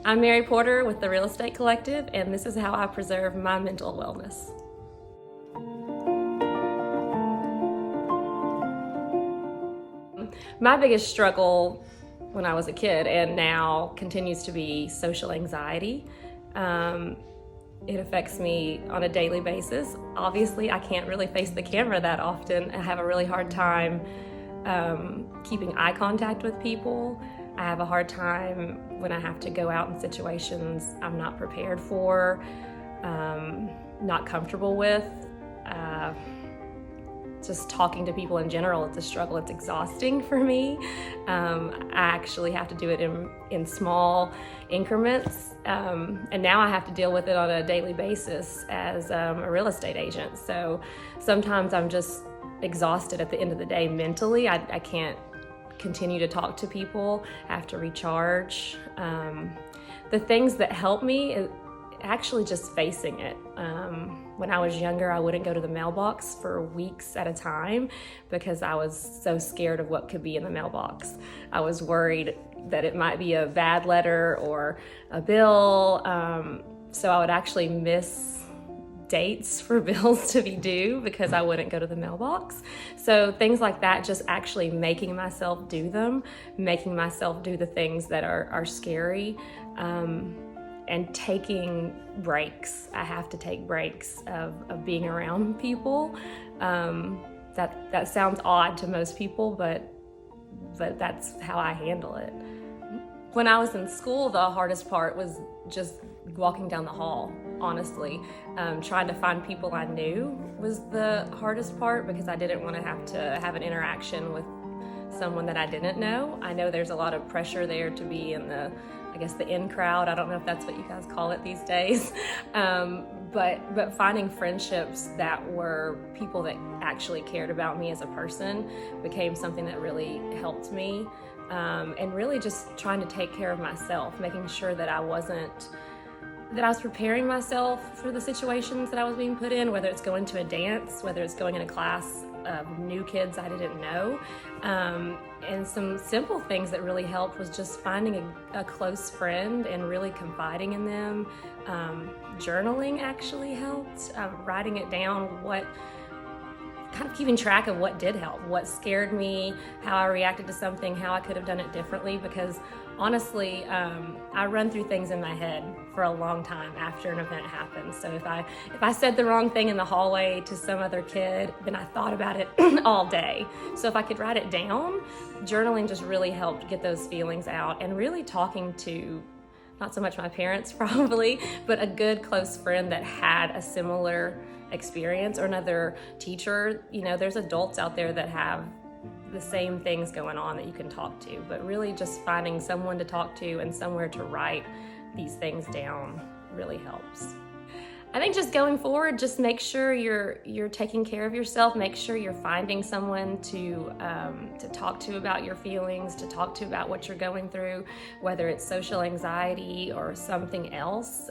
I'm Mary Porter with the Real Estate Collective, and this is how I preserve my mental wellness. My biggest struggle when I was a kid and now continues to be social anxiety. It affects me on a daily basis. Obviously, I can't really face the camera that often. I have a really hard time keeping eye contact with people. I have a hard time when I have to go out in situations I'm not prepared for, not comfortable with. Just talking to people in general, it's a struggle. It's exhausting for me. I actually have to do it in small increments. And now I have to deal with it on a daily basis as a real estate agent. So sometimes I'm just exhausted at the end of the day mentally. I can't continue to talk to people. I have to recharge. The things that help me is actually just facing it. When I was younger, I wouldn't go to the mailbox for weeks at a time because I was so scared of what could be in the mailbox. I was worried that it might be a bad letter or a bill. So I would actually miss dates for bills to be due because I wouldn't go to the mailbox. So things like that, just actually making myself do them, making myself do the things that are scary. And taking breaks. I have to take breaks of being around people. That sounds odd to most people, but that's how I handle it. When I was in school, the hardest part was just walking down the hall, honestly. Trying to find people I knew was the hardest part because I didn't want to have an interaction with someone that I didn't know. I know there's a lot of pressure there to be in the in crowd. I don't know if that's what you guys call it these days. But finding friendships that were people that actually cared about me as a person became something that really helped me. And really just trying to take care of myself, making sure that I was preparing myself for the situations that I was being put in, whether it's going to a dance, whether it's going in a class of new kids I didn't know. And some simple things that really helped was just finding a close friend and really confiding in them. Journaling actually helped, writing it down, kind of keeping track of what did help, what scared me, how I reacted to something, how I could have done it differently, because honestly, I run through things in my head for a long time after an event happens. So if I said the wrong thing in the hallway to some other kid, then I thought about it all day. So if I could write it down, journaling just really helped get those feelings out, and really talking to not so much my parents probably, but a good close friend that had a similar experience, or another teacher. You know, there's adults out there that have the same things going on that you can talk to, but really just finding someone to talk to and somewhere to write these things down really helps. I think just going forward, just make sure you're taking care of yourself. Make sure you're finding someone to talk to about your feelings, to talk to about what you're going through, whether it's social anxiety or something else.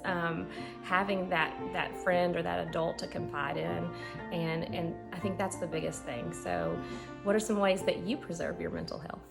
Having that friend or that adult to confide in, and I think that's the biggest thing. So, what are some ways that you preserve your mental health?